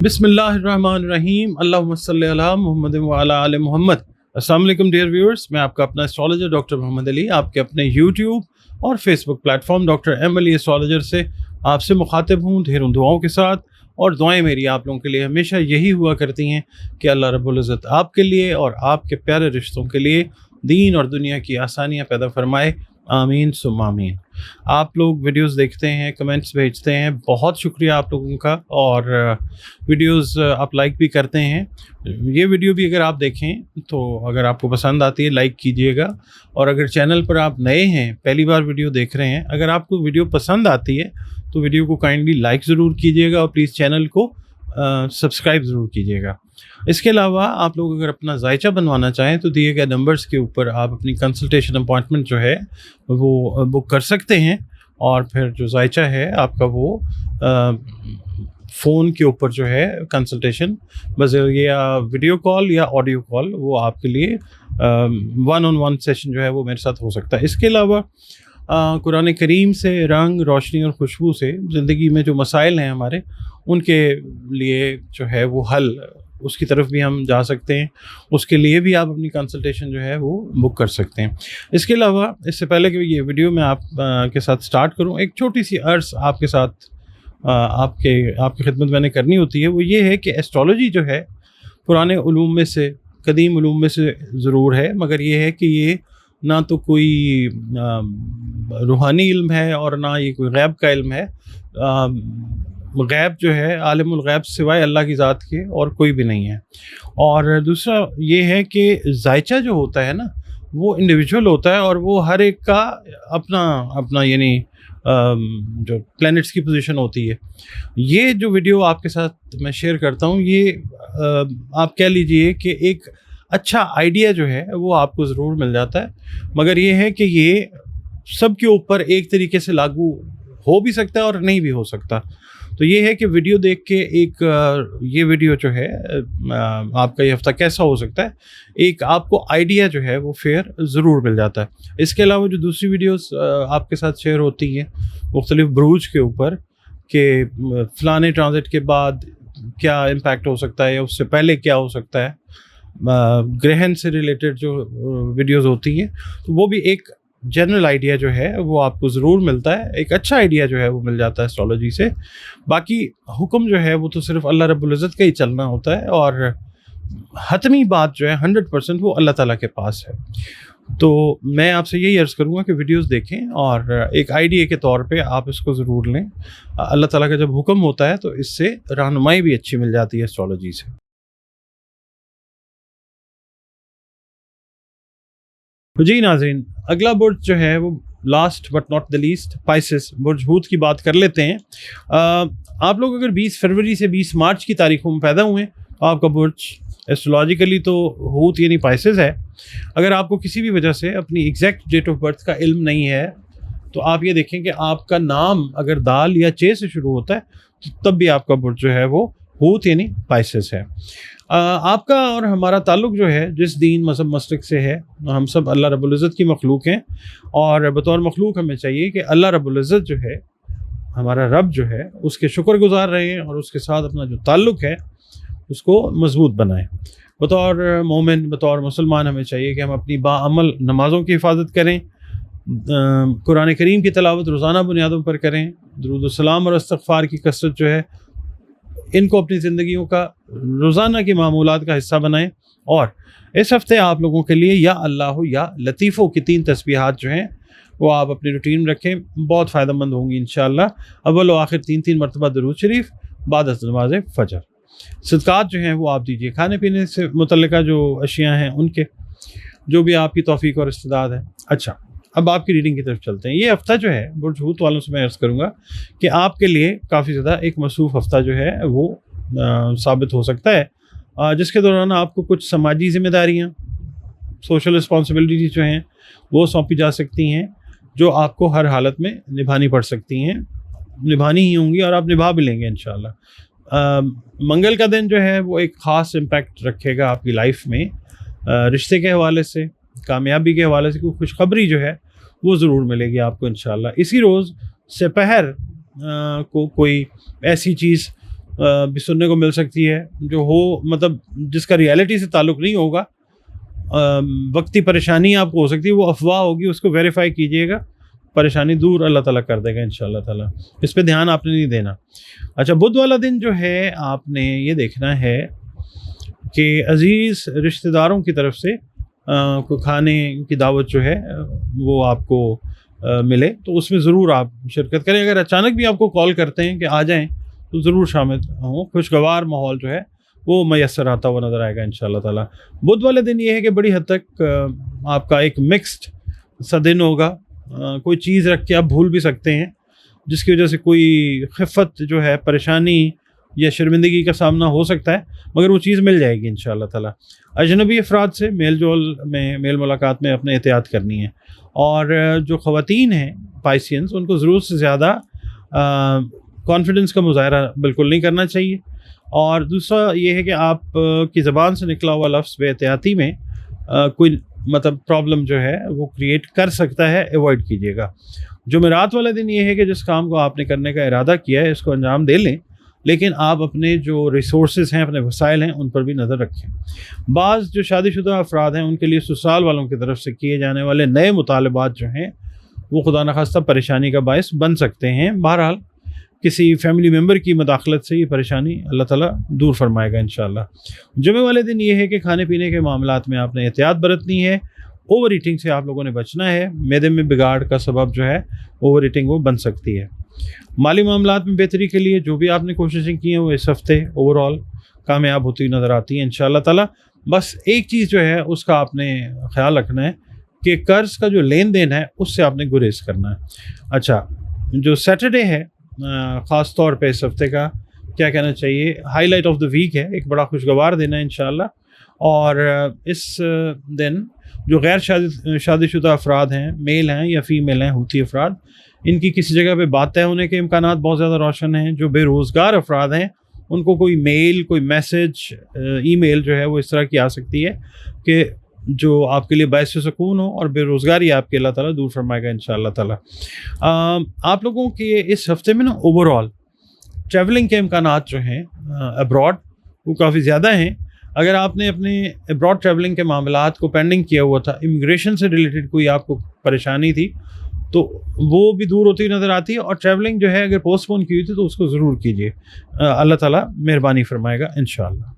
बिस्मिल्लाहिर्रहमानिर्रहीम अल्लाहुम्मा सल्ली अला मुहम्मद व अला आले मुहम्मद। अस्सलाम वालेकुम डियर व्यूअर्स, मैं आपका अपना एस्ट्रोलॉजर डॉक्टर मोहम्मद अली आपके अपने यूट्यूब और Facebook platform doctor M Ali astrologer से आपसे मुखातिब हूँ ढेरों दुआओं के साथ। और दुआएं मेरी आप लोगों के लिए हमेशा यही हुआ करती हैं कि अल्लाह रब्बुल इज़्ज़त आपके लिए और आपके प्यारे रिश्तों के लिए दीन और दुनिया की आसानियाँ पैदा फरमाए, आमीन सुम्मा आमीन। आप लोग वीडियोस देखते हैं, कमेंट्स भेजते हैं, बहुत शुक्रिया आप लोगों का। और वीडियोस आप लाइक भी करते हैं। ये वीडियो भी अगर आप देखें तो अगर आपको पसंद आती है लाइक कीजिएगा। और अगर चैनल पर आप नए हैं, पहली बार वीडियो देख रहे हैं, अगर आपको वीडियो पसंद आती है तो वीडियो को काइंडली लाइक ज़रूर कीजिएगा और प्लीज़ चैनल को सब्सक्राइब ज़रूर कीजिएगा। इसके अलावा आप लोग अगर अपना जायचा बनवाना चाहें तो दिए गए नंबर्स के ऊपर आप अपनी कंसल्टेशन अपॉइंटमेंट जो है वो बुक कर सकते हैं। और फिर जो जायचा है आपका वो फ़ोन के ऊपर जो है कंसल्टेशन या वीडियो कॉल या ऑडियो कॉल वो आपके लिए वन ऑन वन सेशन जो है वो मेरे साथ हो सकता है। इसके अलावा कुरान करीम से रंग, रोशनी और खुशबू से ज़िंदगी में जो मसाइल हैं हमारे, उनके लिए जो है वो हल, उसकी तरफ भी हम जा सकते हैं। उसके लिए भी आप अपनी कंसल्टेशन जो है वो बुक कर सकते हैं। इसके अलावा इससे पहले कि ये वीडियो मैं आप के साथ स्टार्ट करूं, एक छोटी सी अर्ज़ आपके साथ आपकी खिदमत मैंने करनी होती है। वो ये है कि एस्ट्रोलॉजी जो है पुराने उलूम में से, कदीम उलूम में से ज़रूर है, मगर ये है कि ये ना तो कोई रूहानी इल्म है और ना ये कोई गैब का इल्म है। गैब जो है, आलिमुल गैब सिवाय अल्लाह की ज़ात के और कोई भी नहीं है। और दूसरा ये है कि जायचा जो होता है ना वो इंडिविजुअल होता है और वो हर एक का अपना अपना यानी जो प्लैनेट्स की पोजीशन होती है। ये जो वीडियो आपके साथ मैं शेयर करता हूँ, ये आप कह लीजिए कि एक अच्छा आइडिया जो है वो आपको ज़रूर मिल जाता है, मगर ये है कि ये सब के ऊपर एक तरीके से लागू हो भी सकता है और नहीं भी हो सकता। तो ये है कि वीडियो देख के ये वीडियो जो है आपका ये हफ्ता कैसा हो सकता है, एक आपको आइडिया जो है वो फेयर ज़रूर मिल जाता है। इसके अलावा जो दूसरी वीडियोस आपके साथ शेयर होती हैं मुख्तलिफ बुरूज के ऊपर कि फ़लाने ट्रांजिट के बाद क्या इम्पैक्ट हो सकता है या उससे पहले क्या हो सकता है, ग्रहण से रिलेटेड जो वीडियोस होती हैं, तो वो भी एक जनरल आइडिया जो है वो आपको ज़रूर मिलता है। एक अच्छा आइडिया जो है वो मिल जाता है एस्ट्रोलॉजी से। बाकी हुक्म जो है वो तो सिर्फ अल्लाह रब्बुल इज़्ज़त का ही चलना होता है और हतमी बात जो है 100% वो अल्लाह ताला के पास है। तो मैं आपसे यही अर्ज़ करूँगा कि वीडियोस देखें और एक आइडिया के तौर पे आप इसको ज़रूर लें। अल्लाह ताला का जब हुक्म होता है तो इससे रहनुमाई भी अच्छी मिल जाती है एस्ट्रोलॉजी से। जी नाज़रीन, अगला बुर्ज जो है वो last but not the least pieces Burj हूत की बात कर लेते हैं। आप लोग अगर 20 फरवरी से 20 मार्च की तारीखों में पैदा हुए तो आपका बुर्ज एस्ट्रोलॉजिकली तो हूत यानी पाइसेस है। अगर आपको किसी भी वजह से अपनी एग्जैक्ट डेट ऑफ बर्थ का इल्म नहीं है तो आप ये देखें कि आपका नाम अगर दाल या चे से शुरू होता है तो तब भी आपका बुर्ज जो है वो हूत यानी पाइसेस है। आपका और हमारा ताल्लुक़ जो है जिस दीन मज़हब मसलक से है, हम सब अल्लाह रब्बुल इज़्ज़त की मखलूक हैं और बतौर मखलूक हमें चाहिए कि अल्लाह रब्बुल इज़्ज़त जो है, हमारा रब जो है, उसके शुक्रगुज़ार रहें और उसके साथ अपना जो ताल्लुक़ है उसको मज़बूत बनाएं। बतौर मोमिन, बतौर मुसलमान हमें चाहिए कि हम अपनी बाअमल नमाज़ों की हिफाजत करें, कुरान करीम की तिलावत रोज़ाना बुनियादों पर करें, दुरूद व सलाम और इस्तग़फ़ार की कसरत जो है इनको अपनी ज़िंदगियों का रोज़ाना की मामूलात का हिस्सा बनाएं। और इस हफ़्ते आप लोगों के लिए या अल्लाह या लतीफ़ो की 3 तस्बीहात जो हैं वो आप अपनी रूटीन में रखें, बहुत फ़ायदेमंद होंगी इंशाअल्लाह। अव्वल व आखिर 3-3 मरतबा दुरूद शरीफ बाद नमाज फ़जर। सदक़ात जो हैं वो आप दीजिए, खाने पीने से मुतल्लिक़ा जो अशिया हैं उनके, जो भी आपकी तौफ़ीक और इस्तिदाद है। अच्छा, अब आपकी रीडिंग की तरफ चलते हैं। ये हफ़्ता जो है बुर्ज हूत वालों से मैं अर्ज़ करूँगा कि आपके लिए काफ़ी ज़्यादा एक मसरूफ़ हफ़्ता जो है वो साबित हो सकता है, जिसके दौरान आपको कुछ समाजी ज़िम्मेदारियाँ, सोशल रिस्पॉन्सिबिलिटीज़ जो हैं वो सौंपी जा सकती हैं, जो आपको हर हालत में निभानी पड़ सकती हैं, निभानी ही होंगी और आप निभा भी लेंगे इंशाअल्लाह। मंगल का दिन जो है वो एक ख़ास इम्पैक्ट रखेगा आपकी लाइफ में, रिश्ते के हवाले से, कामयाबी के हवाले से कोई खुशखबरी जो है वो ज़रूर मिलेगी आपको इंशाअल्लाह। इसी रोज़ सेपहर को कोई ऐसी चीज़ بھی سننے کو مل سکتی ہے، جو ہو مطلب جس کا ریالٹی سے تعلق نہیں ہوگا، وقتی پریشانی آپ کو ہو سکتی ہے، وہ افواہ ہوگی، اس کو ویریفائی کیجئے گا، پریشانی دور اللہ تعالیٰ کر دے گا انشاءاللہ تعالیٰ. اس پہ دھیان آپ نے نہیں دینا. اچھا، بدھ والا دن جو ہے آپ نے یہ دیکھنا ہے کہ عزیز رشتہ داروں کی طرف سے کوئی کھانے کی دعوت جو ہے وہ آپ کو ملے تو اس میں ضرور آپ شرکت کریں. اگر اچانک بھی آپ کو کال کرتے ہیں کہ آ جائیں تو ضرور شامل ہوں. خوشگوار ماحول جو ہے وہ میسر آتا ہوا نظر آئے گا انشاءاللہ تعالیٰ. بدھ والے دن یہ ہے کہ بڑی حد تک آپ کا ایک مکسڈ سا دن ہوگا. کوئی چیز رکھ کے آپ بھول بھی سکتے ہیں جس کی وجہ سے کوئی خفت جو ہے، پریشانی یا شرمندگی کا سامنا ہو سکتا ہے، مگر وہ چیز مل جائے گی انشاءاللہ تعالیٰ. اجنبی افراد سے میل ملاقات میں اپنے احتیاط کرنی ہے. اور جو خواتین ہیں پائسینز، ان کو ضرورت سے زیادہ کانفیڈنس کا مظاہرہ بالکل نہیں کرنا چاہیے. اور دوسرا یہ ہے کہ آپ کی زبان سے نکلا ہوا لفظ بے احتیاطی میں کوئی مطلب پرابلم جو ہے وہ کریٹ کر سکتا ہے، ایوائڈ کیجیے گا. جمعرات والا دن یہ ہے کہ جس کام کو آپ نے کرنے کا ارادہ کیا ہے اس کو انجام دے لیں، لیکن آپ اپنے جو ریسورسز ہیں، اپنے وسائل ہیں، ان پر بھی نظر رکھیں. بعض جو شادی شدہ افراد ہیں ان کے لیے سسرال والوں کی طرف سے کیے جانے والے نئے مطالبات جو ہیں وہ خدا نخواستہ پریشانی کا باعث بن سکتے ہیں. بہرحال کسی فیملی ممبر کی مداخلت سے یہ پریشانی اللہ تعالیٰ دور فرمائے گا انشاءاللہ. جمعے والے دن یہ ہے کہ کھانے پینے کے معاملات میں آپ نے احتیاط برتنی ہے. اوور ایٹنگ سے آپ لوگوں نے بچنا ہے. معدے میں بگاڑ کا سبب جو ہے اوور ایٹنگ وہ بن سکتی ہے. مالی معاملات میں بہتری کے لیے جو بھی آپ نے کوششیں کی ہیں وہ اس ہفتے اوور آل کامیاب ہوتی نظر آتی ہیں انشاءاللہ تعالیٰ. بس ایک چیز جو ہے اس کا آپ نے خیال رکھنا ہے کہ قرض کا جو لین دین ہے اس سے آپ نے گریز کرنا ہے. اچھا، جو سیٹرڈے ہے خاص طور پہ اس ہفتے کا کیا کہنا چاہیے، highlight of the week ہے. ایک بڑا خوشگوار دن ہے انشاءاللہ. اور اس دن جو غیر شادی شدہ افراد ہیں، میل ہیں یا فیمیل ہیں، ہوتی افراد، ان کی کسی جگہ پہ بات طے ہونے کے امکانات بہت زیادہ روشن ہیں. جو بے روزگار افراد ہیں ان کو کوئی میل، کوئی میسج، ای میل جو ہے وہ اس طرح کی آ سکتی ہے کہ جو آپ کے لیے باعث سکون ہو، اور بے روزگاری آپ کے اللہ تعالیٰ دور فرمائے گا انشاءاللہ تعالیٰ. آپ لوگوں کے اس ہفتے میں نا اوور آل ٹریولنگ کے امکانات جو ہیں ابراڈ وہ کافی زیادہ ہیں. اگر آپ نے اپنے ابراڈ ٹریولنگ کے معاملات کو پینڈنگ کیا ہوا تھا، امیگریشن سے ریلیٹڈ کوئی آپ کو پریشانی تھی، تو وہ بھی دور ہوتی نظر آتی ہے. اور ٹریولنگ جو ہے اگر پوسٹ پون کی ہوئی تھی تو اس کو ضرور کیجیے. اللہ تعالیٰ مہربانی فرمائے گا انشاءاللہ.